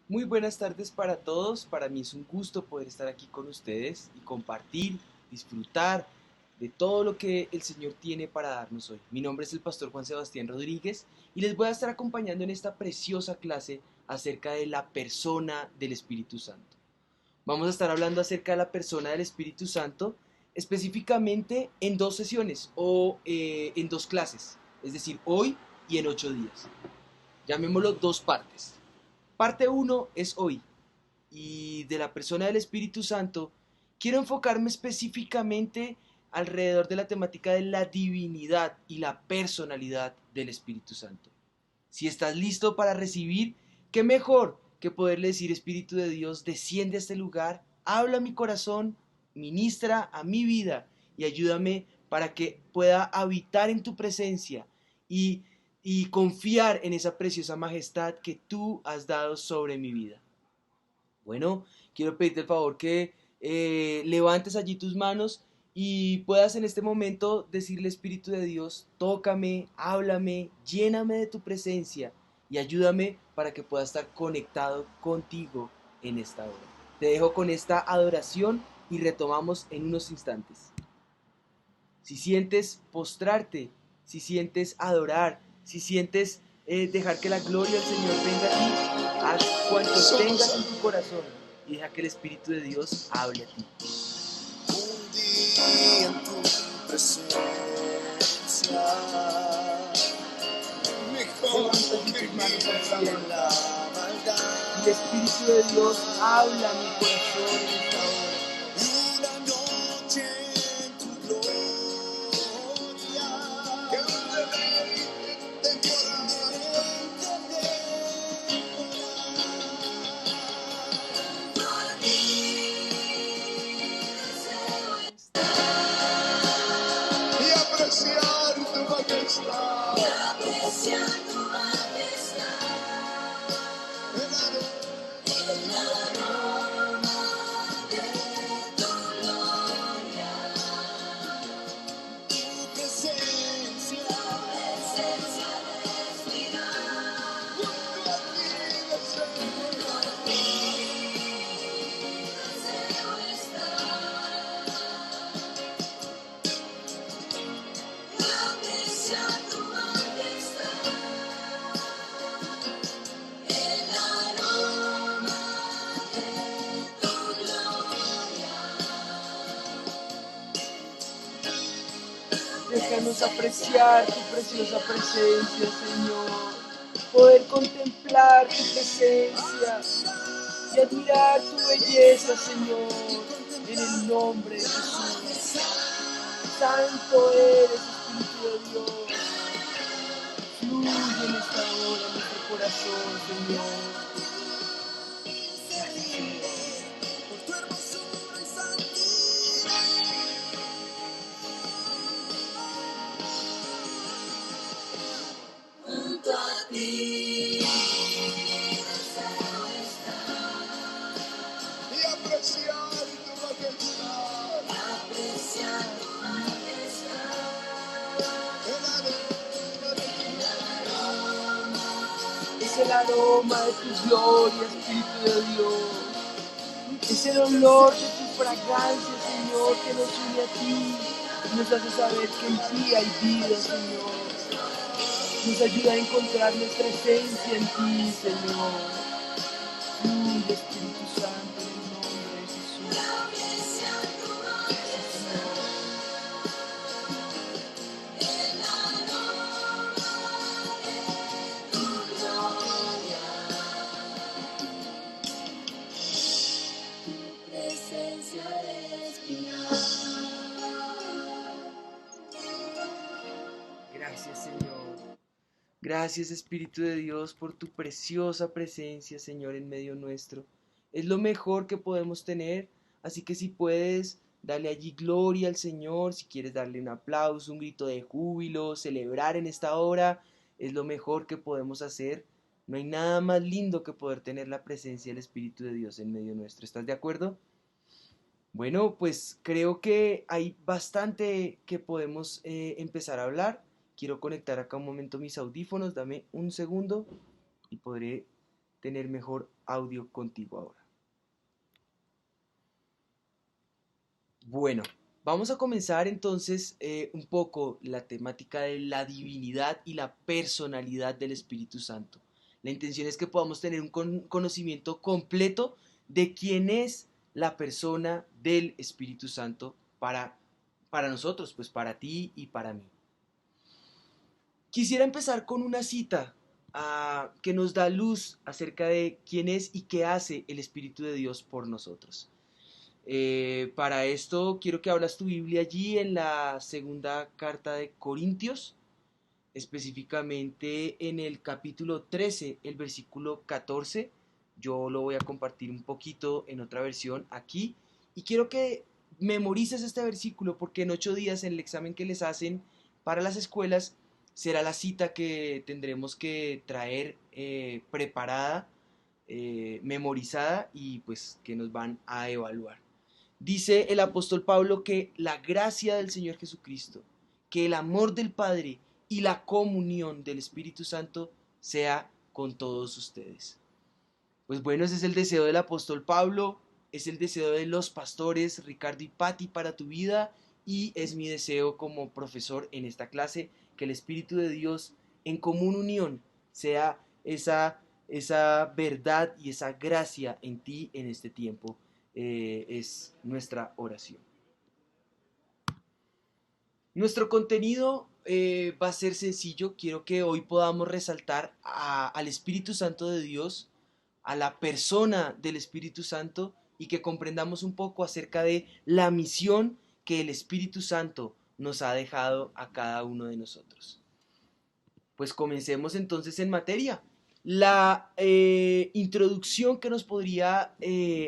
Muy buenas tardes para todos. Para mí es un gusto poder estar aquí con ustedes y compartir, disfrutar de todo lo que el Señor tiene para darnos hoy. Mi nombre es el pastor Juan Sebastián Rodríguez y les voy a estar acompañando en esta preciosa clase acerca de la persona del Espíritu Santo. Vamos a estar hablando acerca de la persona del Espíritu Santo específicamente en dos sesiones o en dos clases, es decir, hoy y en 8 días. Llamémoslo dos partes. Parte uno es hoy y de la persona del Espíritu Santo, quiero enfocarme específicamente alrededor de la temática de la divinidad y la personalidad del Espíritu Santo. Si estás listo para recibir, qué mejor que poderle decir: Espíritu de Dios, desciende a este lugar, habla a mi corazón, ministra a mi vida y ayúdame para que pueda habitar en tu presencia y, y confiar en esa preciosa majestad que tú has dado sobre mi vida. Bueno, quiero pedirte el favor que levantes allí tus manos y puedas en este momento decirle: Espíritu de Dios, tócame, háblame, lléname de tu presencia y ayúdame para que pueda estar conectado contigo en esta hora. Te dejo con esta adoración y retomamos en unos instantes. Si sientes postrarte, si sientes adorar, si sientes dejar que la gloria del Señor venga a ti, haz cuanto tengas en tu corazón y deja que el Espíritu de Dios hable a ti. Un día en tu presencia, mejor que en la Y el maldad. Espíritu de Dios habla a mi corazón en esta hora. Y una noche en tu gloria, que te podré y apreciar tu majestad. Tu presencia, junto a ti, Déjanos apreciar tu preciosa presencia, Señor. Poder contemplar tu presencia y admirar tu belleza, Señor, en el nombre de Jesús. Santo eres, Espíritu de Dios. Fluye en esta hora en nuestro corazón, Señor. Gracias, Señor. por tu hermosura y santidad. Junto a ti y apreciar tu majestad. Es el aroma de tu gloria, Espíritu de Dios. Es el olor de tu fragancia, Señor, que nos une a ti. Y nos hace saber que en ti hay vida, Señor. Nos ayuda a encontrar nuestra esencia en ti, Señor. Fluye, Espíritu Santo, en el nombre de Jesús. Gracias, Señor. Gracias, Señor. Gracias, Espíritu de Dios, por tu preciosa presencia, Señor, en medio nuestro. Es lo mejor que podemos tener, así que si puedes, dale allí gloria al Señor, si quieres darle un aplauso, un grito de júbilo, celebrar en esta hora, es lo mejor que podemos hacer. No hay nada más lindo que poder tener la presencia del Espíritu de Dios en medio nuestro. ¿Estás de acuerdo? Bueno, pues creo que hay bastante que podemos empezar a hablar. Quiero conectar acá un momento mis audífonos, dame un segundo y podré tener mejor audio contigo ahora. Bueno, vamos a comenzar entonces un poco la temática de la divinidad y la personalidad del Espíritu Santo. La intención es que podamos tener un conocimiento completo de quién es la persona del Espíritu Santo para nosotros, pues para ti y para mí. Quisiera empezar con una cita que nos da luz acerca de quién es y qué hace el Espíritu de Dios por nosotros. Para esto quiero que abras tu Biblia allí en la segunda carta de Corintios, específicamente en el capítulo 13, el versículo 14. Yo lo voy a compartir un poquito en otra versión aquí y quiero que memorices este versículo porque en 8 días en el examen que les hacen para las escuelas será la cita que tendremos que traer preparada, memorizada y pues que nos van a evaluar. Dice el apóstol Pablo que la gracia del Señor Jesucristo, que el amor del Padre y la comunión del Espíritu Santo sea con todos ustedes. Pues bueno, ese es el deseo del apóstol Pablo, es el deseo de los pastores Ricardo y Patti para tu vida y es mi deseo como profesor en esta clase que el Espíritu de Dios en común unión sea esa verdad y esa gracia en ti en este tiempo. Es nuestra oración. Nuestro contenido va a ser sencillo. Quiero que hoy podamos resaltar al Espíritu Santo de Dios, a la persona del Espíritu Santo y que comprendamos un poco acerca de la misión que el Espíritu Santo nos ha dejado a cada uno de nosotros. Pues comencemos entonces en materia. La introducción que nos podría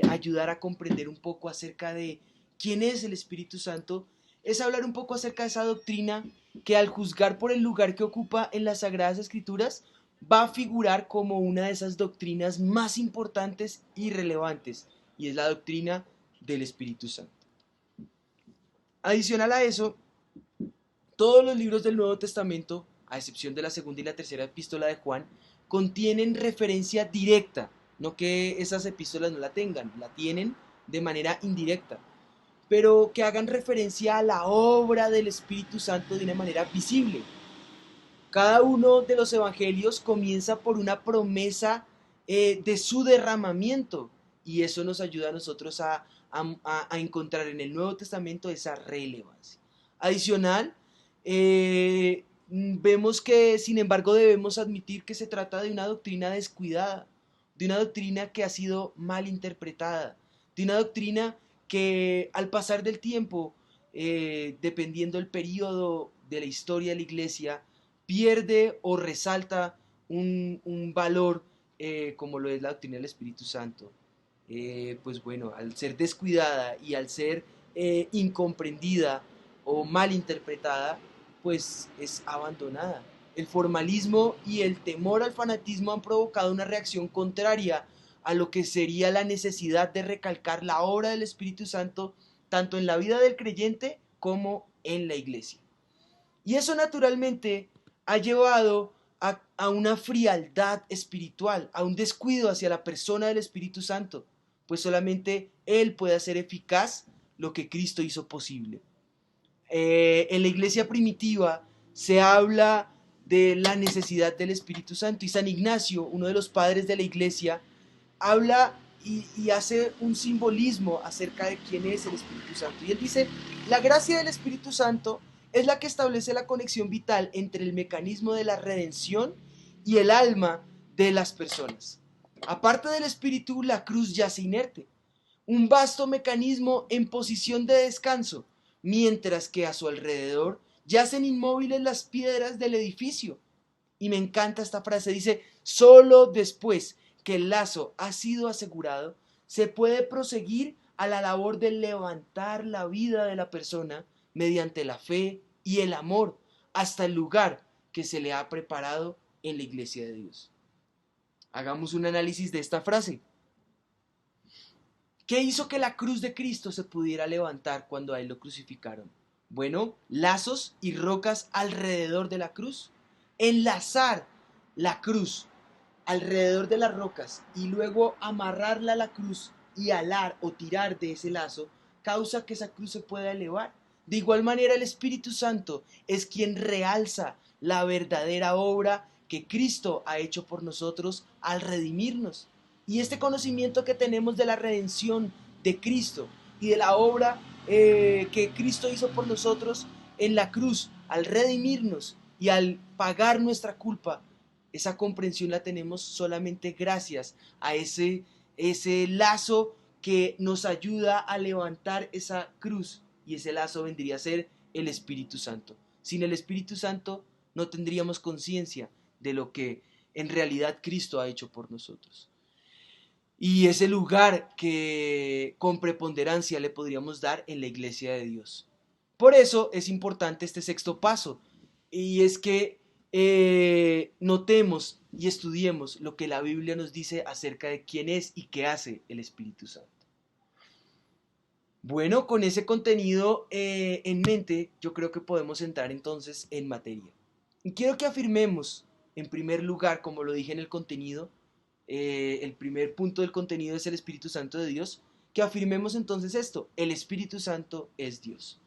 ayudar a comprender un poco acerca de quién es el Espíritu Santo es hablar un poco acerca de esa doctrina que al juzgar por el lugar que ocupa en las Sagradas Escrituras va a figurar como una de esas doctrinas más importantes y relevantes y es la doctrina del Espíritu Santo. Adicional a eso, todos los libros del Nuevo Testamento, a excepción de la segunda y la tercera epístola de Juan, contienen referencia directa, no que esas epístolas no la tengan, la tienen de manera indirecta, pero que hagan referencia a la obra del Espíritu Santo de una manera visible. Cada uno de los evangelios comienza por una promesa de su derramamiento y eso nos ayuda a nosotros a encontrar en el Nuevo Testamento esa relevancia. Adicional, vemos que sin embargo debemos admitir que se trata de una doctrina descuidada, de una doctrina que ha sido mal interpretada, de una doctrina que al pasar del tiempo, dependiendo del periodo de la historia de la iglesia, pierde o resalta un valor como lo es la doctrina del Espíritu Santo. Pues bueno, al ser descuidada y al ser incomprendida o mal interpretada, pues es abandonada. El formalismo y el temor al fanatismo han provocado una reacción contraria a lo que sería la necesidad de recalcar la obra del Espíritu Santo tanto en la vida del creyente como en la iglesia. Y eso naturalmente ha llevado a una frialdad espiritual, a un descuido hacia la persona del Espíritu Santo, pues solamente Él puede hacer eficaz lo que Cristo hizo posible. En la iglesia primitiva se habla de la necesidad del Espíritu Santo y San Ignacio, uno de los padres de la iglesia, habla y hace un simbolismo acerca de quién es el Espíritu Santo. Y él dice, la gracia del Espíritu Santo es la que establece la conexión vital entre el mecanismo de la redención y el alma de las personas. Aparte del Espíritu, la cruz yace inerte, un vasto mecanismo en posición de descanso, mientras que a su alrededor yacen inmóviles las piedras del edificio. Y me encanta esta frase, dice, solo después que el lazo ha sido asegurado, se puede proseguir a la labor de levantar la vida de la persona mediante la fe y el amor hasta el lugar que se le ha preparado en la iglesia de Dios. Hagamos un análisis de esta frase. ¿Qué hizo que la cruz de Cristo se pudiera levantar cuando a él lo crucificaron? Bueno, lazos y rocas alrededor de la cruz. Enlazar la cruz alrededor de las rocas y luego amarrarla a la cruz y alar o tirar de ese lazo, causa que esa cruz se pueda elevar. De igual manera el Espíritu Santo es quien realza la verdadera obra que Cristo ha hecho por nosotros al redimirnos. Y este conocimiento que tenemos de la redención de Cristo y de la obra que Cristo hizo por nosotros en la cruz, al redimirnos y al pagar nuestra culpa, esa comprensión la tenemos solamente gracias a ese lazo que nos ayuda a levantar esa cruz, y ese lazo vendría a ser el Espíritu Santo. Sin el Espíritu Santo no tendríamos conciencia de lo que en realidad Cristo ha hecho por nosotros. Y ese lugar que con preponderancia le podríamos dar en la iglesia de Dios. Por eso es importante este sexto paso, y es que notemos y estudiemos lo que la Biblia nos dice acerca de quién es y qué hace el Espíritu Santo. Bueno, con ese contenido en mente, yo creo que podemos entrar entonces en materia. Y quiero que afirmemos, en primer lugar, como lo dije en el contenido, el primer punto del contenido es el Espíritu Santo de Dios, que afirmemos entonces esto: el Espíritu Santo es Dios.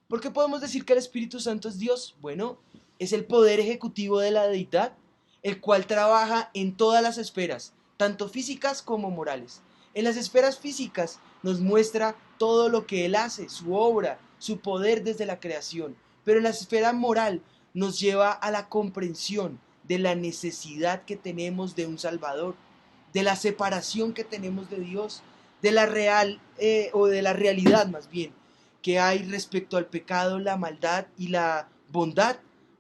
¿Por qué podemos decir que el Espíritu Santo es Dios? Bueno, es el poder ejecutivo de la deidad, el cual trabaja en todas las esferas, tanto físicas como morales. En las esferas físicas nos muestra todo lo que Él hace, su obra, su poder desde la creación, pero en la esfera moral nos lleva a la comprensión de la necesidad que tenemos de un Salvador, de la separación que tenemos de Dios, de la real o de la realidad más bien que hay respecto al pecado, la maldad y la bondad,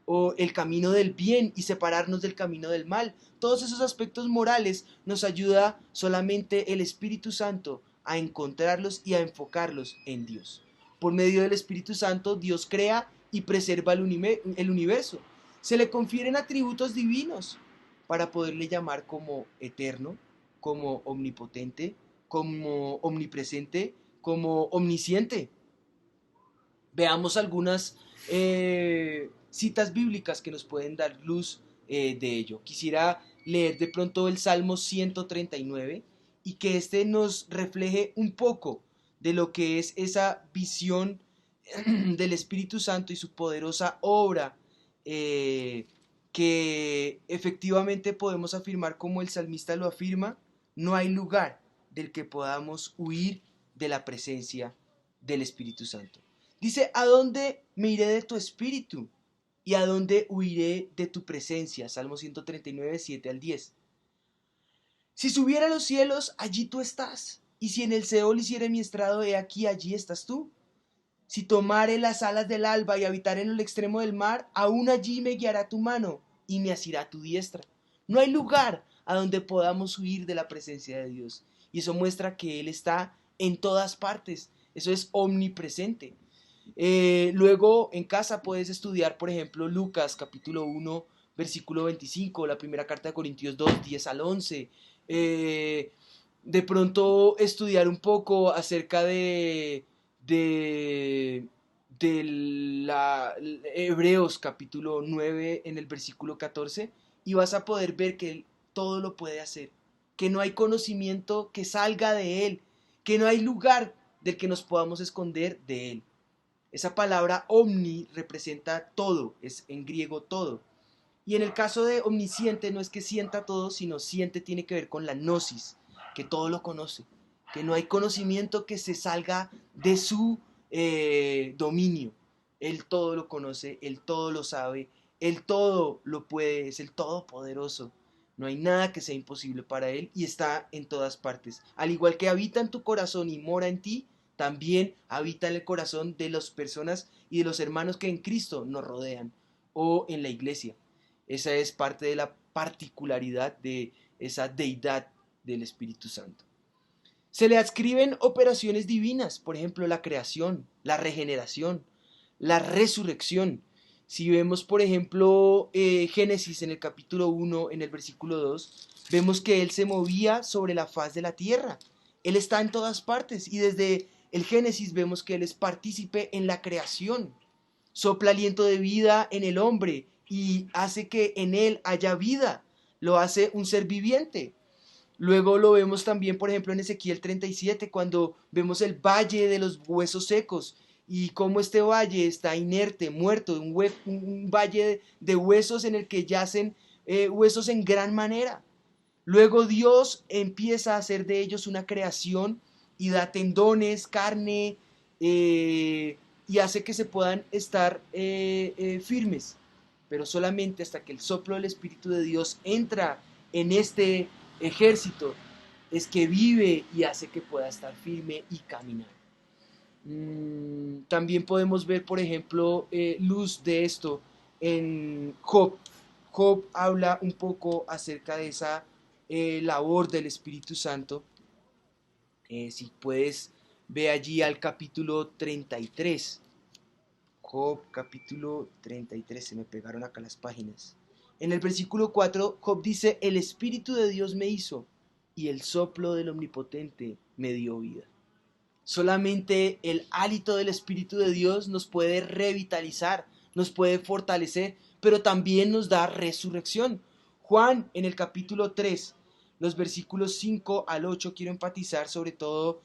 o el camino del bien y separarnos del camino del mal. Todos esos aspectos morales nos ayuda solamente el Espíritu Santo a encontrarlos y a enfocarlos en Dios. Por medio del Espíritu Santo, Dios crea y preserva el universo. Se le confieren atributos divinos para poderle llamar como eterno, como omnipotente, como omnipresente, como omnisciente. Veamos algunas citas bíblicas que nos pueden dar luz de ello. Quisiera leer de pronto el Salmo 139 y que este nos refleje un poco de lo que es esa visión del Espíritu Santo y su poderosa obra, que efectivamente podemos afirmar como el salmista lo afirma: no hay lugar del que podamos huir de la presencia del Espíritu Santo. Dice: ¿a dónde me iré de tu espíritu? ¿Y a dónde huiré de tu presencia? Salmo 139, 7 al 10. Si subiera a los cielos, allí tú estás. Y si en el Seol hiciere mi estrado, he aquí, allí estás tú. Si tomare las alas del alba y habitaré en el extremo del mar, aún allí me guiará tu mano y me asirá tu diestra. No hay lugar a donde podamos huir de la presencia de Dios. Y eso muestra que Él está en todas partes. Eso es omnipresente. Luego en casa puedes estudiar, por ejemplo, Lucas capítulo 1, versículo 25, la primera carta de Corintios 2, 10 al 11. De pronto estudiar un poco acerca de, de Hebreos capítulo 9 en el versículo 14, y vas a poder ver que Él todo lo puede hacer, que no hay conocimiento que salga de Él, que no hay lugar del que nos podamos esconder de Él. Esa palabra omni representa todo, es en griego todo. Y en el caso de omnisciente no es que sienta todo, sino siente tiene que ver con la gnosis, que todo lo conoce, que no hay conocimiento que se salga de su dominio. Él todo lo conoce, Él todo lo sabe, Él todo lo puede, es el todopoderoso. No hay nada que sea imposible para Él y está en todas partes. Al igual que habita en tu corazón y mora en ti, también habita en el corazón de las personas y de los hermanos que en Cristo nos rodean o en la iglesia. Esa es parte de la particularidad de esa deidad del Espíritu Santo. Se le adscriben operaciones divinas, por ejemplo, la creación, la regeneración, la resurrección. Si vemos, por ejemplo, Génesis en el capítulo 1, en el versículo 2, vemos que Él se movía sobre la faz de la tierra. Él está en todas partes y desde el Génesis vemos que Él es partícipe en la creación. Sopla aliento de vida en el hombre y hace que en él haya vida. lo hace un ser viviente. Luego lo vemos también, por ejemplo, en Ezequiel 37, cuando vemos el valle de los huesos secos y cómo este valle está inerte, muerto, un valle de huesos en el que yacen huesos en gran manera. Luego Dios empieza a hacer de ellos una creación y da tendones, carne, y hace que se puedan estar firmes, pero solamente hasta que el soplo del Espíritu de Dios entra en este ejército es que vive y hace que pueda estar firme y caminar. También podemos ver, por ejemplo, luz de esto en Job. Job habla un poco acerca de esa labor del Espíritu Santo. Si puedes, ve allí al capítulo 33. Job capítulo 33, se me pegaron acá las páginas. En el versículo 4, Job dice, el Espíritu de Dios me hizo y el soplo del Omnipotente me dio vida. Solamente el hálito del Espíritu de Dios nos puede revitalizar, nos puede fortalecer, pero también nos da resurrección. Juan, en el capítulo 3, los versículos 5 al 8, quiero enfatizar sobre todo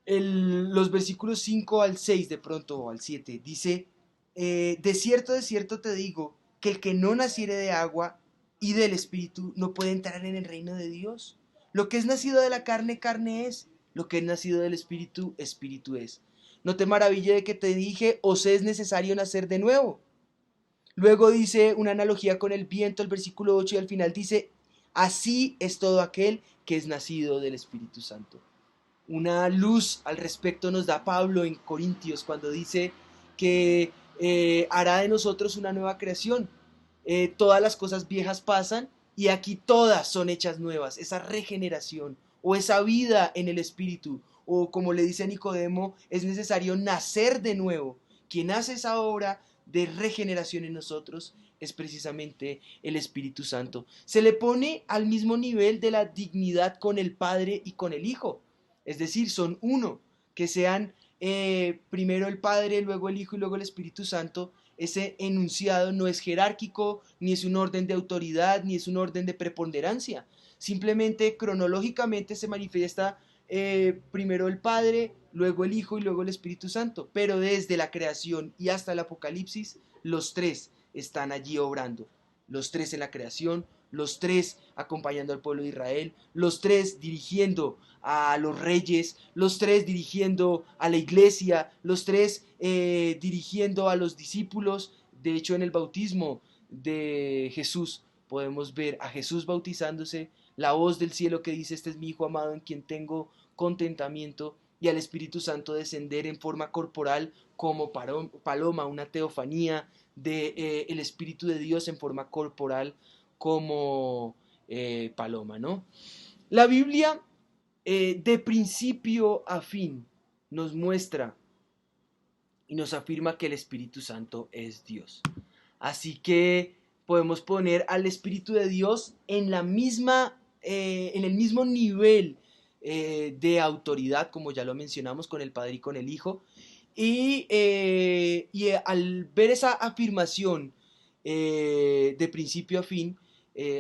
los versículos 5 al 6 de pronto, o al 7, dice, de cierto te digo, que el que no naciere de agua y del Espíritu no puede entrar en el reino de Dios. Lo que es nacido de la carne, carne es. Lo que es nacido del Espíritu, Espíritu es. No te maraville de que te dije, os es necesario nacer de nuevo. Luego dice una analogía con el viento, el versículo 8, y al final dice, así es todo aquel que es nacido del Espíritu Santo. Una luz al respecto nos da Pablo en Corintios cuando dice que hará de nosotros una nueva creación. Todas las cosas viejas pasan y aquí todas son hechas nuevas. Esa regeneración o esa vida en el Espíritu, o como le dice a Nicodemo, es necesario nacer de nuevo. Quien hace esa obra de regeneración en nosotros es precisamente el Espíritu Santo. Se le pone al mismo nivel de la dignidad con el Padre y con el Hijo. Es decir, son uno, que sean primero el Padre, luego el Hijo y luego el Espíritu Santo. Ese enunciado no es jerárquico, ni es un orden de autoridad, ni es un orden de preponderancia. Simplemente cronológicamente se manifiesta primero el Padre, luego el Hijo y luego el Espíritu Santo. Pero desde la creación y hasta el Apocalipsis, los tres están allí obrando. Los tres en la creación, los tres acompañando al pueblo de Israel, los tres dirigiendo a los reyes, los tres dirigiendo a la iglesia, los tres dirigiendo a los discípulos. De hecho, en el bautismo de Jesús podemos ver a Jesús bautizándose, la voz del cielo que dice, este es mi Hijo amado en quien tengo contentamiento, y al Espíritu Santo descender en forma corporal como paloma, una teofanía de el Espíritu de Dios en forma corporal como paloma, ¿no? La Biblia de principio a fin nos muestra y nos afirma que el Espíritu Santo es Dios. Así que podemos poner al Espíritu de Dios en en el mismo nivel de autoridad, como ya lo mencionamos, con el Padre y con el Hijo. Y al ver esa afirmación de principio a fin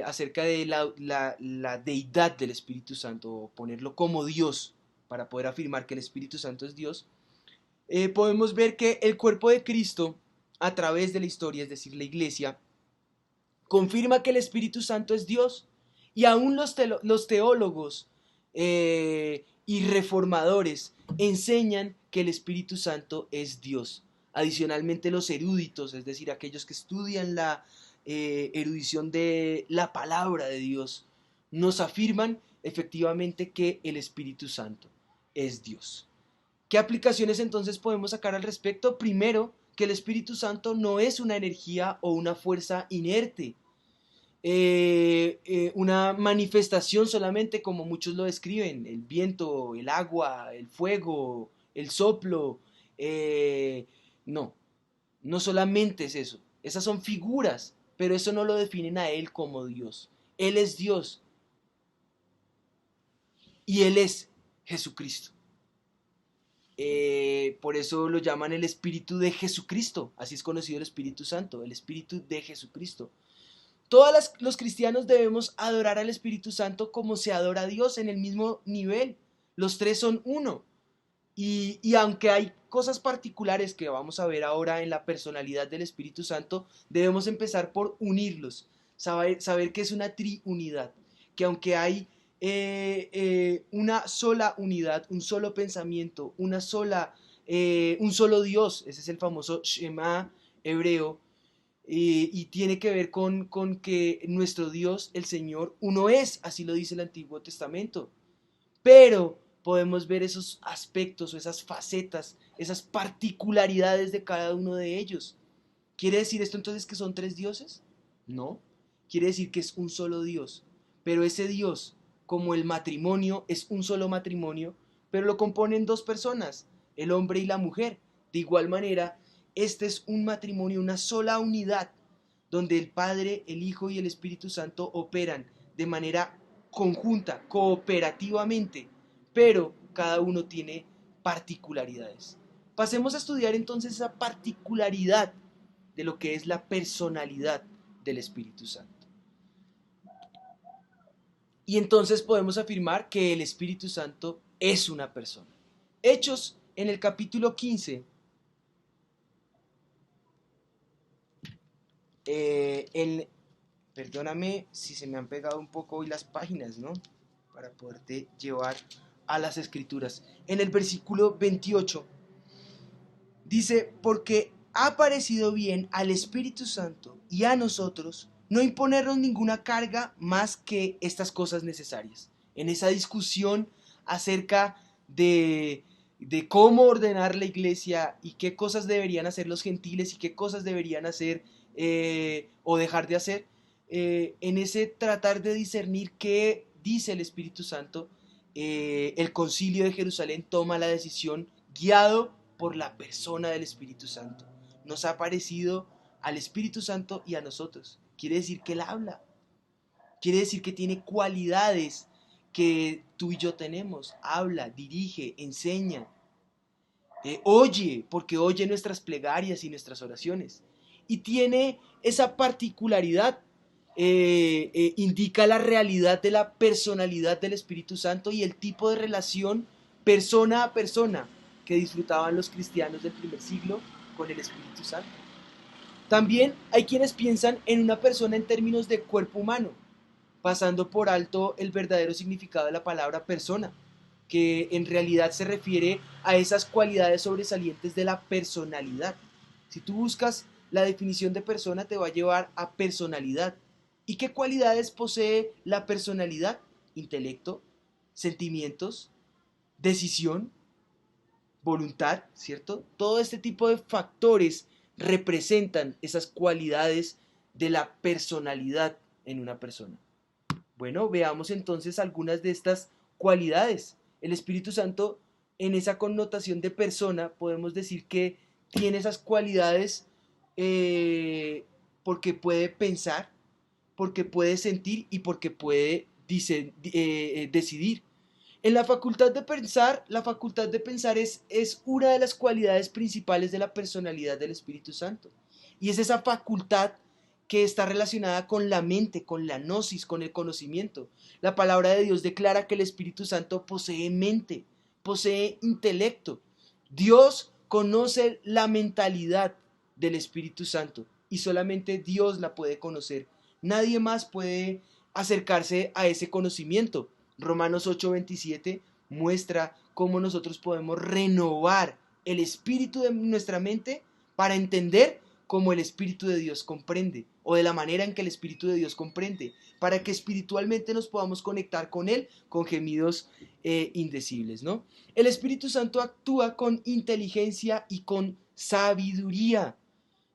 acerca de la deidad del Espíritu Santo, o ponerlo como Dios, para poder afirmar que el Espíritu Santo es Dios, podemos ver que el cuerpo de Cristo, a través de la historia, es decir, la iglesia, confirma que el Espíritu Santo es Dios. Y aún los teólogos y reformadores enseñan que el Espíritu Santo es Dios. Adicionalmente, los eruditos, es decir, aquellos que estudian la erudición de la palabra de Dios, nos afirman efectivamente que el Espíritu Santo es Dios. ¿Qué aplicaciones entonces podemos sacar al respecto? Primero, que el Espíritu Santo no es una energía o una fuerza inerte, una manifestación solamente como muchos lo describen, el viento, el agua, el fuego, el soplo. No, no solamente es eso. Esas son figuras, pero eso no lo definen a Él como Dios. Él es Dios y Él es Jesucristo. Por eso lo llaman el Espíritu de Jesucristo. Así es conocido el Espíritu Santo, el Espíritu de Jesucristo. Los cristianos debemos adorar al Espíritu Santo como se adora a Dios, en el mismo nivel. Los tres son uno. Y aunque hay cosas particulares que vamos a ver ahora en la personalidad del Espíritu Santo, debemos empezar por unirlos, saber que es una triunidad, que aunque hay una sola unidad, un solo pensamiento, un solo Dios, ese es el famoso Shema hebreo, y tiene que ver con que nuestro Dios, el Señor, uno es, así lo dice el Antiguo Testamento. Pero podemos ver esos aspectos o esas facetas, esas particularidades de cada uno de ellos. ¿Quiere decir esto entonces que son tres dioses? No. Quiere decir que es un solo Dios. Pero ese Dios, como el matrimonio, es un solo matrimonio, pero lo componen dos personas, el hombre y la mujer. De igual manera, este es un matrimonio, una sola unidad, donde el Padre, el Hijo y el Espíritu Santo operan de manera conjunta, cooperativamente, pero cada uno tiene particularidades. Pasemos a estudiar entonces esa particularidad de lo que es la personalidad del Espíritu Santo. Y entonces podemos afirmar que el Espíritu Santo es una persona. Hechos en el capítulo 15, perdóname si se me han pegado un poco hoy las páginas, ¿no? Para poderte llevar a las escrituras. En el versículo 28 dice, porque ha parecido bien al Espíritu Santo y a nosotros no imponernos ninguna carga más que estas cosas necesarias. En esa discusión acerca de cómo ordenar la iglesia y qué cosas deberían hacer los gentiles y qué cosas deberían hacer o dejar de hacer, en ese tratar de discernir qué dice el Espíritu Santo, el Concilio de Jerusalén toma la decisión guiado por la persona del Espíritu Santo. Nos ha parecido al Espíritu Santo y a nosotros. Quiere decir que Él habla. Quiere decir que tiene cualidades que tú y yo tenemos. Habla, dirige, enseña. Oye, porque oye nuestras plegarias y nuestras oraciones. Y tiene esa particularidad. Indica la realidad de la personalidad del Espíritu Santo y el tipo de relación persona a persona que disfrutaban los cristianos del primer siglo con el Espíritu Santo. También hay quienes piensan en una persona en términos de cuerpo humano, pasando por alto el verdadero significado de la palabra persona, que en realidad se refiere a esas cualidades sobresalientes de la personalidad. Si tú buscas la definición de persona, te va a llevar a personalidad. ¿Y qué cualidades posee la personalidad? Intelecto, sentimientos, decisión, voluntad, ¿cierto? Todo este tipo de factores representan esas cualidades de la personalidad en una persona. Bueno, veamos entonces algunas de estas cualidades. El Espíritu Santo, en esa connotación de persona, podemos decir que tiene esas cualidades porque puede pensar, porque puede sentir y porque puede decidir. En la facultad de pensar es una de las cualidades principales de la personalidad del Espíritu Santo. Y es esa facultad que está relacionada con la mente, con la gnosis, con el conocimiento. La palabra de Dios declara que el Espíritu Santo posee mente, posee intelecto. Dios conoce la mentalidad del Espíritu Santo y solamente Dios la puede conocer. Nadie más puede acercarse a ese conocimiento. Romanos 8:27 muestra cómo nosotros podemos renovar el espíritu de nuestra mente para entender cómo el Espíritu de Dios comprende, o de la manera en que el Espíritu de Dios comprende, para que espiritualmente nos podamos conectar con Él con gemidos indecibles, ¿no? El Espíritu Santo actúa con inteligencia y con sabiduría.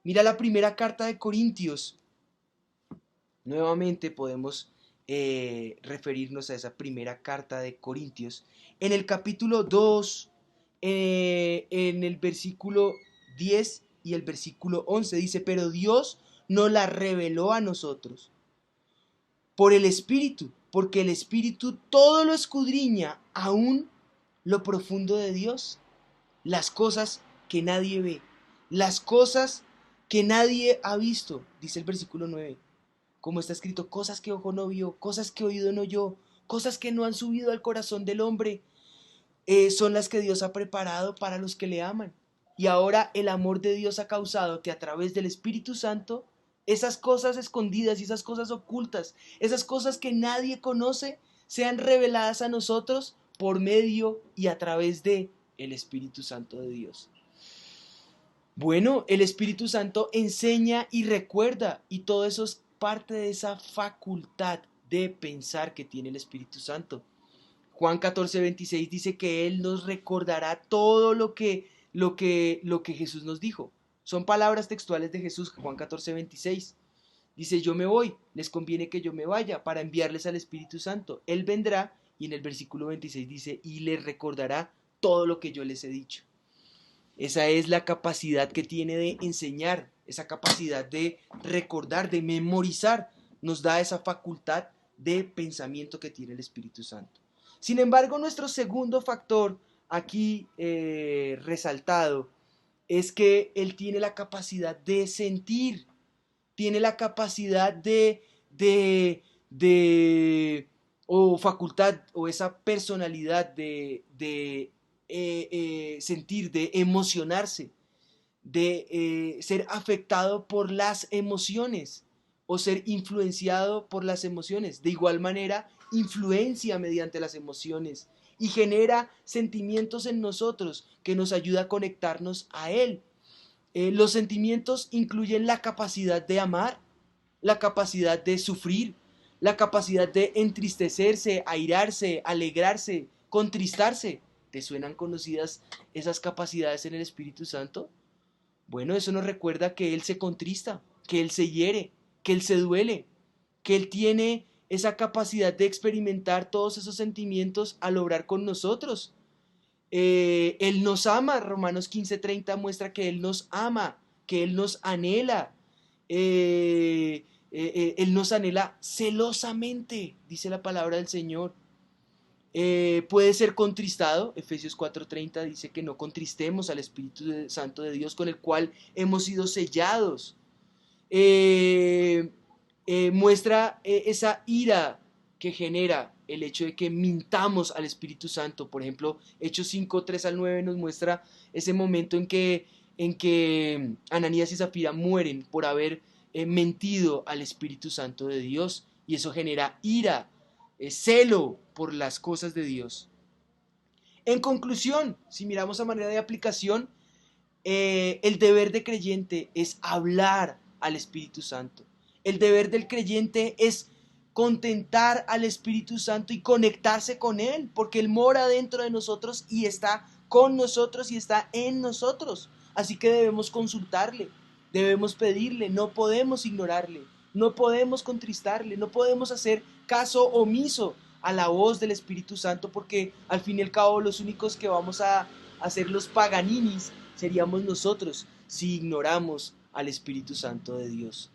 Mira la primera carta de Corintios. Nuevamente podemos referirnos a esa primera carta de Corintios. En el capítulo 2, en el versículo 10 y el versículo 11 dice, pero Dios nos la reveló a nosotros por el Espíritu, porque el Espíritu todo lo escudriña, aún lo profundo de Dios, las cosas que nadie ve, las cosas que nadie ha visto, dice el versículo 9. como está escrito, cosas que ojo no vio, cosas que oído no oyó, cosas que no han subido al corazón del hombre, son las que Dios ha preparado para los que le aman. Y ahora el amor de Dios ha causado que a través del Espíritu Santo, esas cosas escondidas y esas cosas ocultas, esas cosas que nadie conoce, sean reveladas a nosotros por medio y a través de el Espíritu Santo de Dios. Bueno, el Espíritu Santo enseña y recuerda, y todo eso es parte de esa facultad de pensar que tiene el Espíritu Santo. Juan 14:26 dice que Él nos recordará todo lo que Jesús nos dijo. Son palabras textuales de Jesús, Juan 14:26. Dice, yo me voy, les conviene que yo me vaya para enviarles al Espíritu Santo. Él vendrá, y en el versículo 26 dice, y les recordará todo lo que yo les he dicho. Esa es la capacidad que tiene de enseñar, esa capacidad de recordar, de memorizar, nos da esa facultad de pensamiento que tiene el Espíritu Santo. Sin embargo, nuestro segundo factor aquí resaltado es que Él tiene la capacidad de sentir, tiene la capacidad de o facultad, o esa personalidad de sentir, de emocionarse, de ser afectado por las emociones o ser influenciado por las emociones. De igual manera, influencia mediante las emociones y genera sentimientos en nosotros que nos ayuda a conectarnos a Él. Los sentimientos incluyen la capacidad de amar, la capacidad de sufrir, la capacidad de entristecerse, airarse, alegrarse, contristarse. ¿Te suenan conocidas esas capacidades en el Espíritu Santo? Bueno, eso nos recuerda que Él se contrista, que Él se hiere, que Él se duele, que Él tiene esa capacidad de experimentar todos esos sentimientos al obrar con nosotros. Él nos ama, Romanos 15:30 muestra que Él nos ama, que Él nos anhela. Él nos anhela celosamente, dice la palabra del Señor. Puede ser contristado, Efesios 4:30 dice que no contristemos al Espíritu Santo de Dios con el cual hemos sido sellados. Muestra esa ira que genera el hecho de que mintamos al Espíritu Santo. Por ejemplo, Hechos 5:3-9 nos muestra ese momento en que Ananías y Zafira mueren por haber mentido al Espíritu Santo de Dios, y eso genera ira, celo por las cosas de Dios. En conclusión, si miramos a manera de aplicación, el deber de creyente es hablar al Espíritu Santo. El deber del creyente es contentar al Espíritu Santo y conectarse con Él, porque Él mora dentro de nosotros y está con nosotros y está en nosotros. Así que debemos consultarle, debemos pedirle, no podemos ignorarle, no podemos contristarle, no podemos hacer caso omiso a la voz del Espíritu Santo, porque al fin y al cabo los únicos que vamos a hacer los paganinis seríamos nosotros si ignoramos al Espíritu Santo de Dios.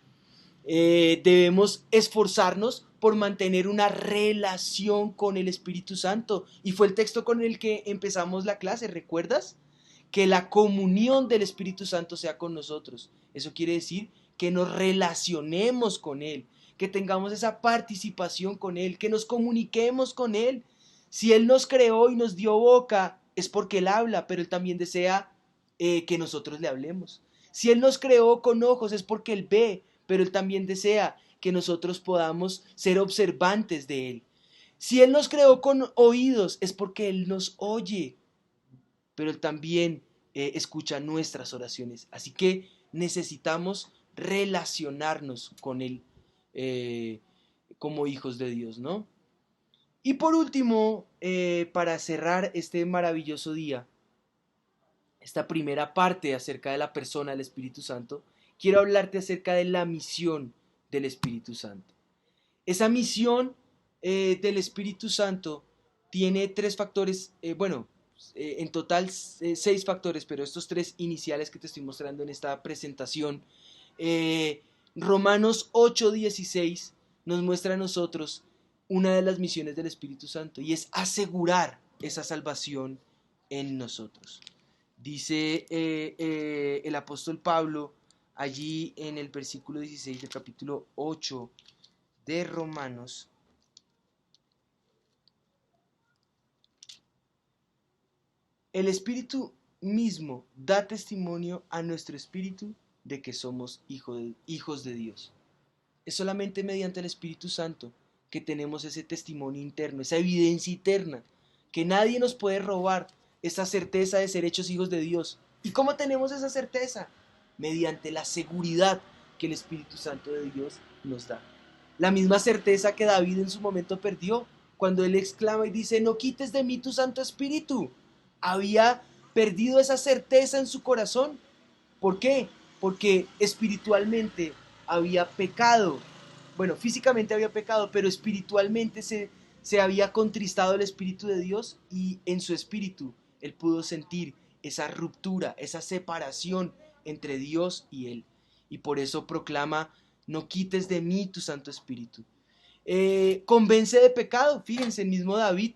Debemos esforzarnos por mantener una relación con el Espíritu Santo. Y fue el texto con el que empezamos la clase, ¿recuerdas? Que la comunión del Espíritu Santo sea con nosotros. Eso quiere decir que nos relacionemos con Él, que tengamos esa participación con Él, que nos comuniquemos con Él. Si Él nos creó y nos dio boca, es porque Él habla, pero Él también desea que nosotros le hablemos. Si Él nos creó con ojos, es porque Él ve, pero Él también desea que nosotros podamos ser observantes de Él. Si Él nos creó con oídos, es porque Él nos oye, pero Él también escucha nuestras oraciones. Así que necesitamos relacionarnos con Él como hijos de Dios, ¿no? Y por último, para cerrar este maravilloso día, esta primera parte acerca de la persona del Espíritu Santo, quiero hablarte acerca de la misión del Espíritu Santo. Esa misión del Espíritu Santo tiene tres factores, en total 6 factores, pero estos 3 iniciales que te estoy mostrando en esta presentación. Romanos 8:16 nos muestra a nosotros una de las misiones del Espíritu Santo, y es asegurar esa salvación en nosotros. Dice el apóstol Pablo allí en el versículo 16 del capítulo 8 de Romanos. El Espíritu mismo da testimonio a nuestro espíritu de que somos hijos de Dios. Es solamente mediante el Espíritu Santo que tenemos ese testimonio interno, esa evidencia eterna, que nadie nos puede robar, esa certeza de ser hechos hijos de Dios. ¿Y cómo tenemos esa certeza? Mediante la seguridad que el Espíritu Santo de Dios nos da. La misma certeza que David en su momento perdió, cuando él exclama y dice, no quites de mí tu Santo Espíritu. Había perdido esa certeza en su corazón. ¿Por qué? Porque espiritualmente había pecado. Bueno, físicamente había pecado, pero espiritualmente se había contristado el Espíritu de Dios y en su espíritu él pudo sentir esa ruptura, esa separación entre Dios y él. Y por eso proclama, no quites de mí tu Santo Espíritu. Convence de pecado, fíjense, el mismo David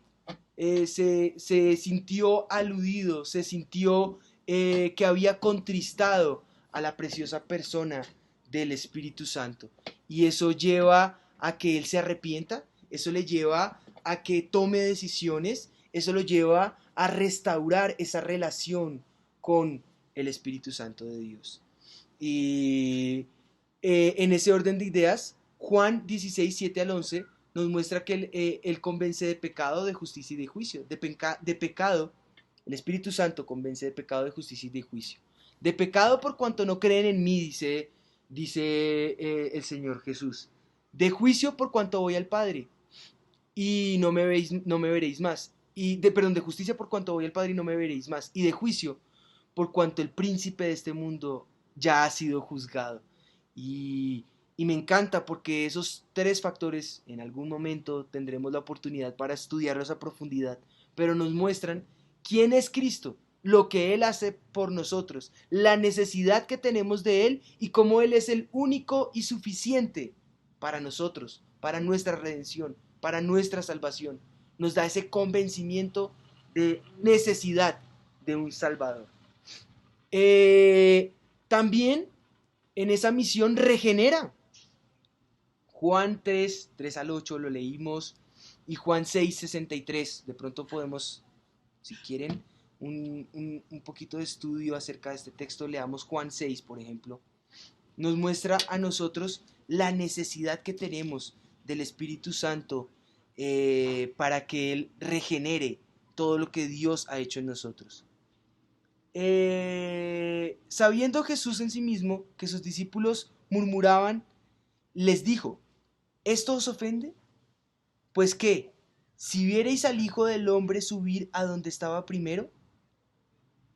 se sintió aludido, se sintió que había contristado a la preciosa persona del Espíritu Santo. Y eso lleva a que él se arrepienta, eso le lleva a que tome decisiones, eso lo lleva a restaurar esa relación con el Espíritu Santo de Dios. Y en ese orden de ideas, Juan 16, 7 al 11 nos muestra que él convence de pecado, de justicia y de juicio. De pecado, el Espíritu Santo convence de pecado, de justicia y de juicio. De pecado por cuanto no creen en mí, dice el Señor Jesús. De juicio por cuanto voy al Padre y no me veréis más. Perdón, de justicia por cuanto voy al Padre y no me veréis más. Y de juicio por cuanto el príncipe de este mundo ya ha sido juzgado. Y me encanta porque esos tres factores en algún momento tendremos la oportunidad para estudiarlos a profundidad, pero nos muestran quién es Cristo, lo que Él hace por nosotros, la necesidad que tenemos de Él y cómo Él es el único y suficiente para nosotros, para nuestra redención, para nuestra salvación. Nos da ese convencimiento de necesidad de un Salvador. También en esa misión regenera. Juan 3, 3 al 8 lo leímos y Juan 6, 63. De pronto podemos, si quieren, un poquito de estudio acerca de este texto, leamos Juan 6, por ejemplo. Nos muestra a nosotros la necesidad que tenemos del Espíritu Santo para que Él regenere todo lo que Dios ha hecho en nosotros. Sabiendo Jesús en sí mismo que sus discípulos murmuraban, les dijo, ¿esto os ofende? Pues qué, si viereis al Hijo del Hombre subir a donde estaba primero,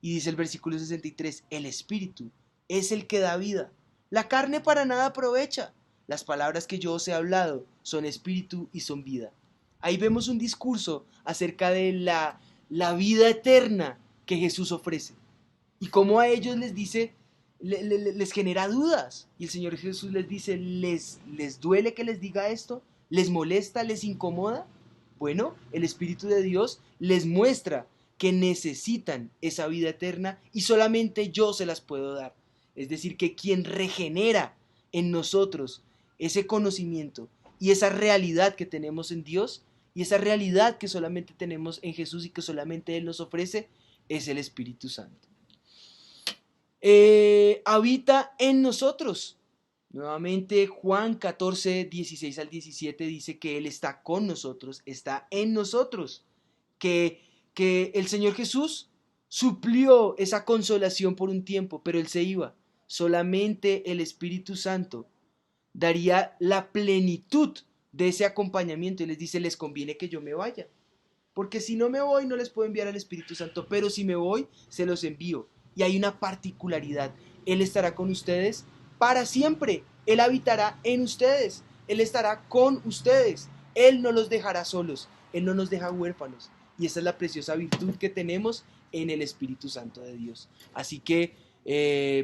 y dice el versículo 63, el Espíritu es el que da vida, la carne para nada aprovecha, las palabras que yo os he hablado son espíritu y son vida. Ahí vemos un discurso acerca de la vida eterna que Jesús ofrece. Y cómo a ellos les dice, les genera dudas. Y el Señor Jesús les dice, ¿les duele que les diga esto? ¿Les molesta? ¿Les incomoda? Bueno, el Espíritu de Dios les muestra que necesitan esa vida eterna y solamente yo se las puedo dar. Es decir, que quien regenera en nosotros ese conocimiento y esa realidad que tenemos en Dios y esa realidad que solamente tenemos en Jesús y que solamente Él nos ofrece es el Espíritu Santo. Habita en nosotros. Nuevamente Juan 14, 16 al 17 dice que Él está con nosotros, está en nosotros, que el Señor Jesús suplió esa consolación por un tiempo, pero Él se iba. Solamente el Espíritu Santo daría la plenitud de ese acompañamiento y les dice, les conviene que yo me vaya. Porque si no me voy, no les puedo enviar al Espíritu Santo, pero si me voy, se los envío. Y hay una particularidad. Él estará con ustedes para siempre. Él habitará en ustedes. Él estará con ustedes. Él no los dejará solos. Él no nos deja huérfanos. Y esa es la preciosa virtud que tenemos en el Espíritu Santo de Dios. Así que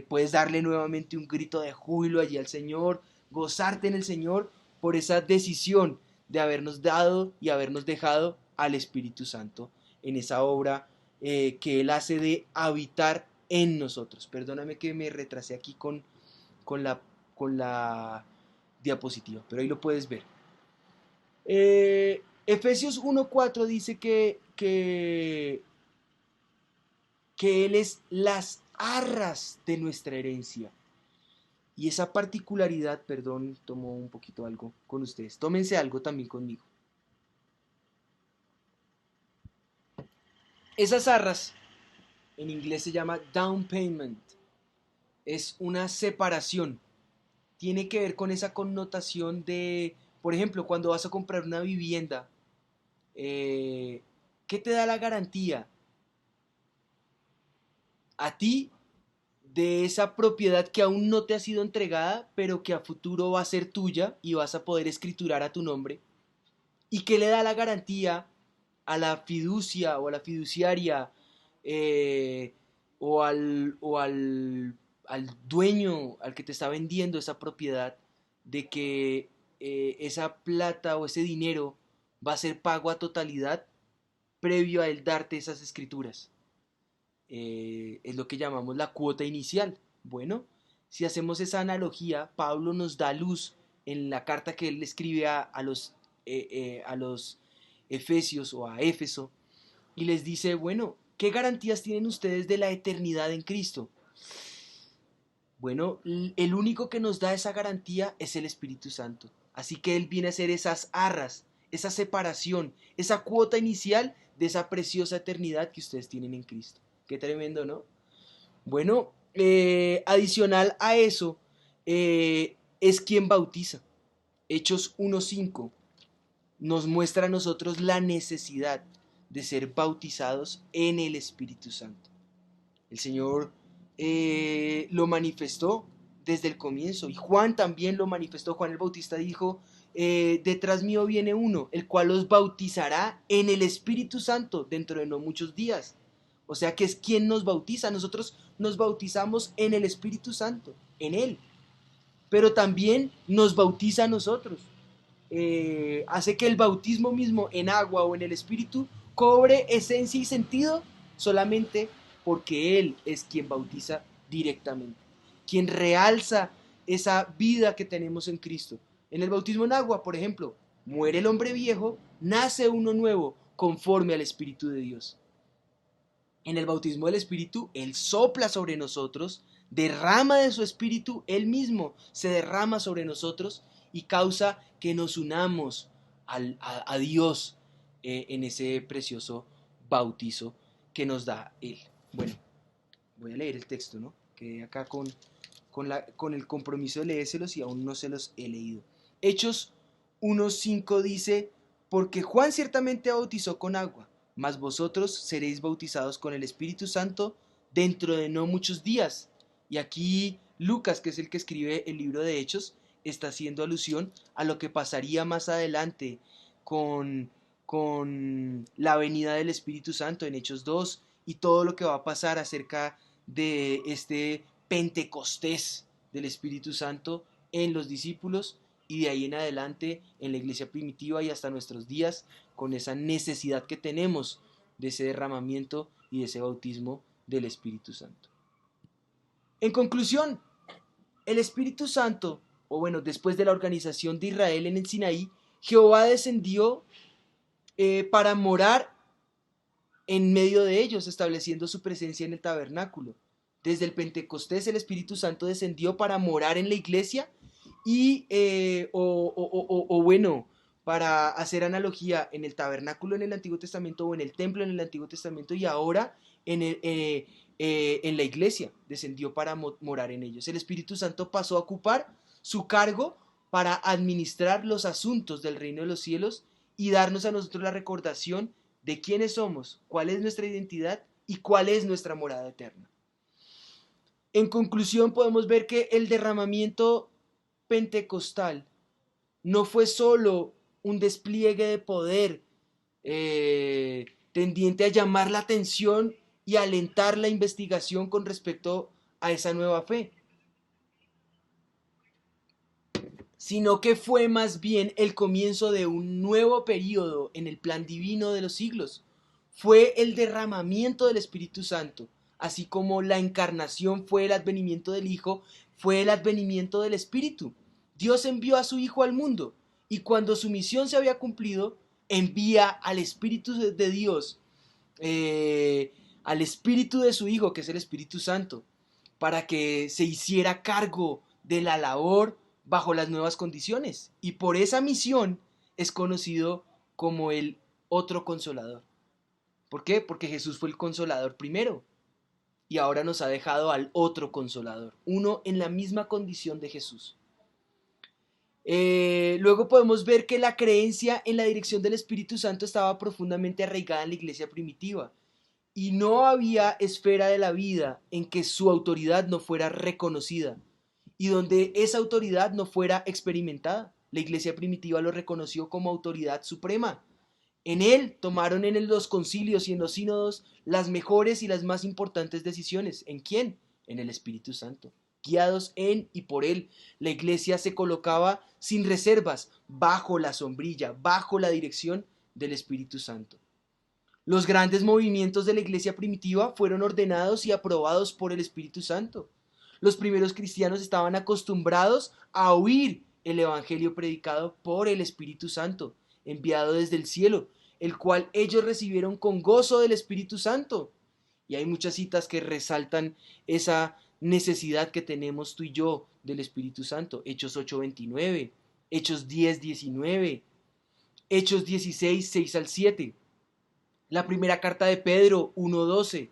puedes darle nuevamente un grito de júbilo allí al Señor, gozarte en el Señor por esa decisión de habernos dado y habernos dejado al Espíritu Santo en esa obra que Él hace de habitar en nosotros. Perdóname que me retrasé aquí con la diapositiva, pero ahí lo puedes ver. Efesios 1:4 dice que Él es las arras de nuestra herencia. Y esa particularidad, perdón, tomo un poquito algo con ustedes. Tómense algo también conmigo. Esas arras, en inglés se llama down payment. Es una separación. Tiene que ver con esa connotación de, por ejemplo, cuando vas a comprar una vivienda, eh, ¿qué te da la garantía a ti de esa propiedad que aún no te ha sido entregada, pero que a futuro va a ser tuya y vas a poder escriturar a tu nombre? ¿Y qué le da la garantía a la fiducia o a la fiduciaria, eh, al dueño, al que te está vendiendo esa propiedad, de que esa plata o ese dinero va a ser pago a totalidad previo a él darte esas escrituras? Es lo que llamamos la cuota inicial. Bueno, si hacemos esa analogía, Pablo nos da luz en la carta que él escribe a los Efesios o a Éfeso, y les dice, bueno, ¿qué garantías tienen ustedes de la eternidad en Cristo? Bueno, el único que nos da esa garantía es el Espíritu Santo. Así que Él viene a hacer esas arras, esa separación, esa cuota inicial de esa preciosa eternidad que ustedes tienen en Cristo. Qué tremendo, ¿no? Bueno, adicional a eso, es quien bautiza. Hechos 1:5 nos muestra a nosotros la necesidad de ser bautizados en el Espíritu Santo. El Señor lo manifestó desde el comienzo, y Juan también lo manifestó. Juan el Bautista dijo, detrás mío viene uno, el cual os bautizará en el Espíritu Santo dentro de no muchos días. O sea que es quien nos bautiza. Nosotros nos bautizamos en el Espíritu Santo, en Él, pero también nos bautiza a nosotros. Hace que el bautismo mismo en agua o en el Espíritu cobre esencia y sentido solamente porque Él es quien bautiza directamente, quien realza esa vida que tenemos en Cristo. En el bautismo en agua, por ejemplo, muere el hombre viejo, nace uno nuevo conforme al Espíritu de Dios. En el bautismo del Espíritu, Él sopla sobre nosotros, derrama de su Espíritu, Él mismo se derrama sobre nosotros y causa que nos unamos a Dios en ese precioso bautizo que nos da Él. Bueno, voy a leer el texto, ¿no? Quedé acá con el compromiso de leérselos y aún no se los he leído. Hechos 1:5 dice, porque Juan ciertamente bautizó con agua, mas vosotros seréis bautizados con el Espíritu Santo dentro de no muchos días. Y aquí Lucas, que es el que escribe el libro de Hechos, está haciendo alusión a lo que pasaría más adelante con, con la venida del Espíritu Santo en Hechos 2 y todo lo que va a pasar acerca de este Pentecostés del Espíritu Santo en los discípulos y de ahí en adelante en la iglesia primitiva y hasta nuestros días, con esa necesidad que tenemos de ese derramamiento y de ese bautismo del Espíritu Santo. En conclusión, el Espíritu Santo, o bueno, después de la organización de Israel en el Sinaí, Jehová descendió para morar en medio de ellos, estableciendo su presencia en el tabernáculo. Desde el Pentecostés el Espíritu Santo descendió para morar en la iglesia y, bueno, para hacer analogía en el tabernáculo en el Antiguo Testamento o en el templo en el Antiguo Testamento y ahora en la iglesia descendió para morar en ellos. El Espíritu Santo pasó a ocupar su cargo para administrar los asuntos del reino de los cielos y darnos a nosotros la recordación de quiénes somos, cuál es nuestra identidad y cuál es nuestra morada eterna. En conclusión, podemos ver que el derramamiento pentecostal no fue solo un despliegue de poder tendiente a llamar la atención y alentar la investigación con respecto a esa nueva fe, sino que fue más bien el comienzo de un nuevo periodo en el plan divino de los siglos. Fue el derramamiento del Espíritu Santo, así como la encarnación fue el advenimiento del Hijo, fue el advenimiento del Espíritu. Dios envió a su Hijo al mundo Y cuando su misión se había cumplido, envía al Espíritu de Dios, al Espíritu de su Hijo, que es el Espíritu Santo, para que se hiciera cargo de la labor bajo las nuevas condiciones. Y por esa misión es conocido como el otro consolador. ¿Por qué? Porque Jesús fue el consolador primero y ahora nos ha dejado al otro consolador, uno en la misma condición de Jesús. Luego podemos ver que la creencia en la dirección del Espíritu Santo estaba profundamente arraigada en la iglesia primitiva y no había esfera de la vida en que su autoridad no fuera reconocida y donde esa autoridad no fuera experimentada. La iglesia primitiva lo reconoció como autoridad suprema. En él tomaron los concilios y en los sínodos las mejores y las más importantes decisiones. ¿En quién? En el Espíritu Santo. Guiados en y por él, la iglesia se colocaba sin reservas bajo la sombrilla, bajo la dirección del Espíritu Santo. Los grandes movimientos de la iglesia primitiva fueron ordenados y aprobados por el Espíritu Santo. Los primeros cristianos estaban acostumbrados a oír el evangelio predicado por el Espíritu Santo, enviado desde el cielo, el cual ellos recibieron con gozo del Espíritu Santo. Y hay muchas citas que resaltan esa necesidad que tenemos tú y yo del Espíritu Santo. Hechos 8:29, Hechos 10:19, Hechos 16, 6 al 7. La primera carta de Pedro 1:12.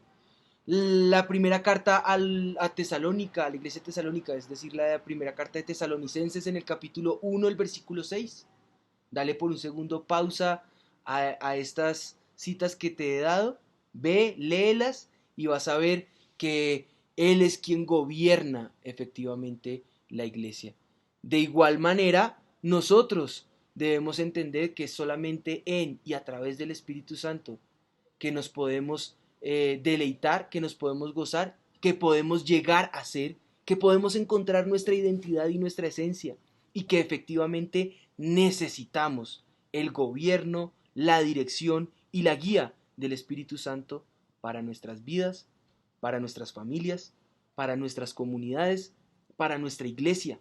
La primera carta a Tesalónica, a la iglesia tesalónica, es decir, la primera carta de Tesalonicenses en el capítulo 1, el versículo 6. Dale por un segundo pausa a estas citas que te he dado, ve, léelas y vas a ver que Él es quien gobierna efectivamente la iglesia. De igual manera, nosotros debemos entender que es solamente en y a través del Espíritu Santo que nos podemos deleitar, que nos podemos gozar, que podemos llegar a ser, que podemos encontrar nuestra identidad y nuestra esencia y que efectivamente necesitamos el gobierno, la dirección y la guía del Espíritu Santo para nuestras vidas, para nuestras familias, para nuestras comunidades, para nuestra iglesia.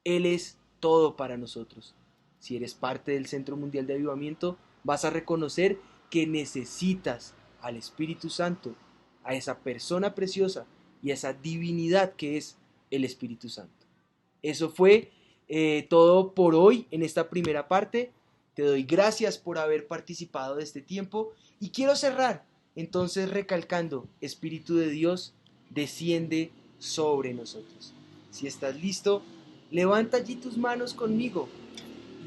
Él es todo para nosotros. Si eres parte del Centro Mundial de Avivamiento, vas a reconocer que necesitas al Espíritu Santo, a esa persona preciosa y a esa divinidad que es el Espíritu Santo. Eso fue todo por hoy en esta primera parte. Te doy gracias por haber participado de este tiempo y quiero cerrar entonces recalcando: Espíritu de Dios, desciende sobre nosotros. Si estás listo, levanta allí tus manos conmigo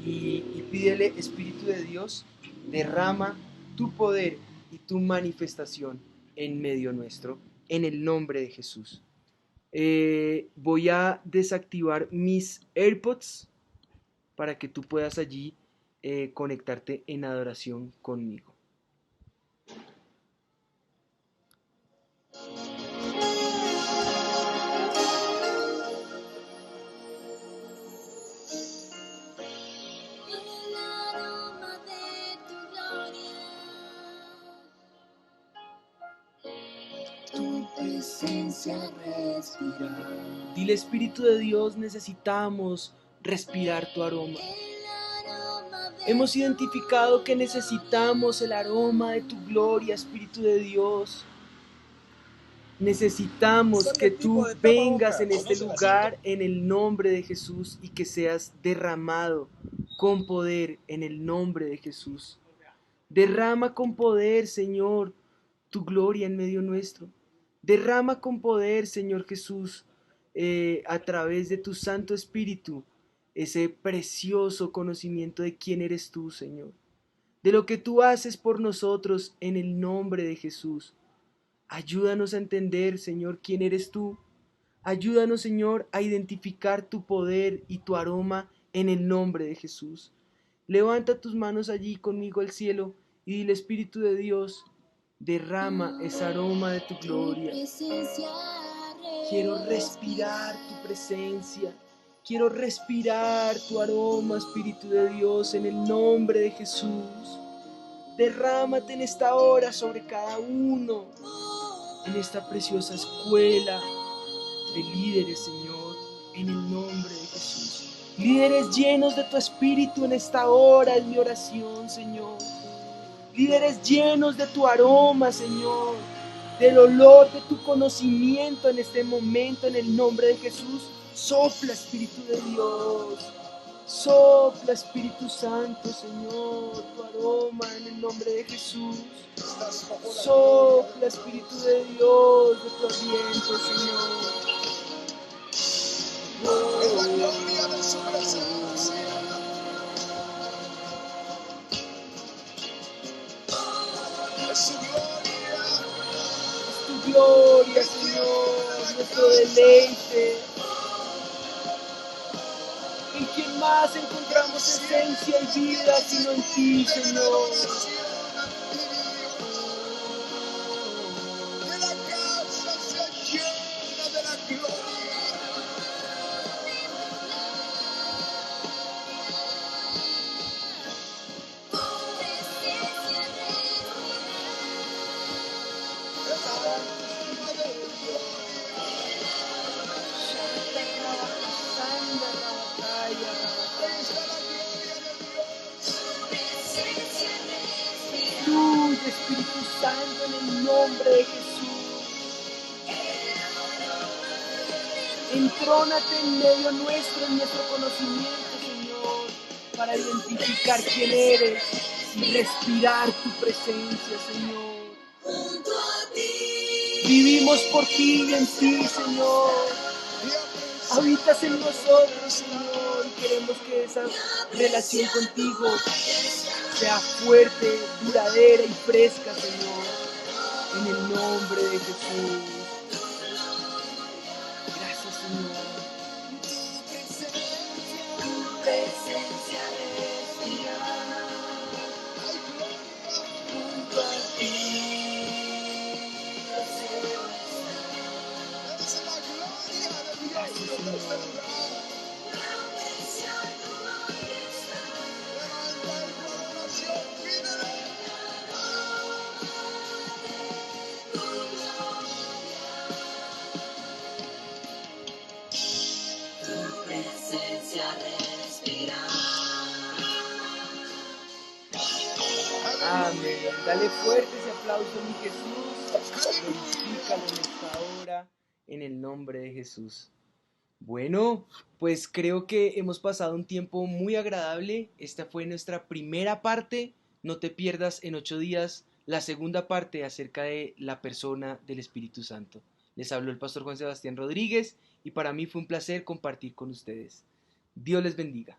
y pídele: Espíritu de Dios, derrama tu poder y tu manifestación en medio nuestro, en el nombre de Jesús. Voy a desactivar mis AirPods para que tú puedas allí conectarte en adoración conmigo. El aroma de tu gloria, tu presencia respirar. Dile: Espíritu de Dios, necesitamos respirar tu aroma. El aroma de Hemos tu identificado que necesitamos el aroma de tu gloria, Espíritu de Dios. Necesitamos que tú vengas en este lugar en el nombre de Jesús y que seas derramado con poder en el nombre de Jesús. Derrama con poder, Señor, tu gloria en medio nuestro. Derrama con poder, Señor Jesús, a través de tu Santo Espíritu, ese precioso conocimiento de quién eres tú, Señor, de lo que tú haces por nosotros en el nombre de Jesús. Ayúdanos a entender, Señor, quién eres tú. Ayúdanos, Señor, a identificar tu poder y tu aroma en el nombre de Jesús. Levanta tus manos allí conmigo al cielo y dile: Espíritu de Dios, derrama ese aroma de tu gloria. presencia Quiero respirar tu presencia. Quiero respirar tu aroma, Espíritu de Dios, en el nombre de Jesús. Derrámate en esta hora sobre cada uno, en esta preciosa escuela de líderes, Señor, en el nombre de Jesús. Líderes llenos de tu espíritu en esta hora es mi oración, Señor. Líderes llenos de tu aroma, Señor, del olor de tu conocimiento en este momento, en el nombre de Jesús. Sopla, Espíritu de Dios. Sopla, Espíritu Santo, Señor, tu aroma en el nombre de Jesús. Sopla, Espíritu de Dios, de tu aliento, Señor. En la gloria de su presencia. Es su gloria. Tu gloria, Señor, nuestro deleite. ¿En quién más encontramos esencia y vida sino en ti, Señor? Que la casa sea llena de la gloria. Fluye, Espíritu Santo, en el nombre de Jesús. Entrónate en medio nuestro, en nuestro conocimiento, Señor, para identificar quién eres y respirar tu presencia, Señor. Vivimos por ti y en ti, Señor. Habitas en nosotros, Señor, y queremos que esa relación contigo sea fuerte, duradera y fresca, Señor, en el nombre de Jesús. Gracias, Señor. Tu presencia respirará junto a ti. Es la gloria de Dios Gracias, en este Señor. lugar. Levanta tu adoración, pídele. Tu presencia respira. Amén. Dale fuerte ese aplauso a mi Jesús. Glorifícalo en esta hora, en el nombre de Jesús. Bueno, pues creo que hemos pasado un tiempo muy agradable. Esta fue nuestra primera parte. No te pierdas en 8 días la segunda parte acerca de la persona del Espíritu Santo. Les habló el pastor Juan Sebastián Rodríguez y para mí fue un placer compartir con ustedes. Dios les bendiga.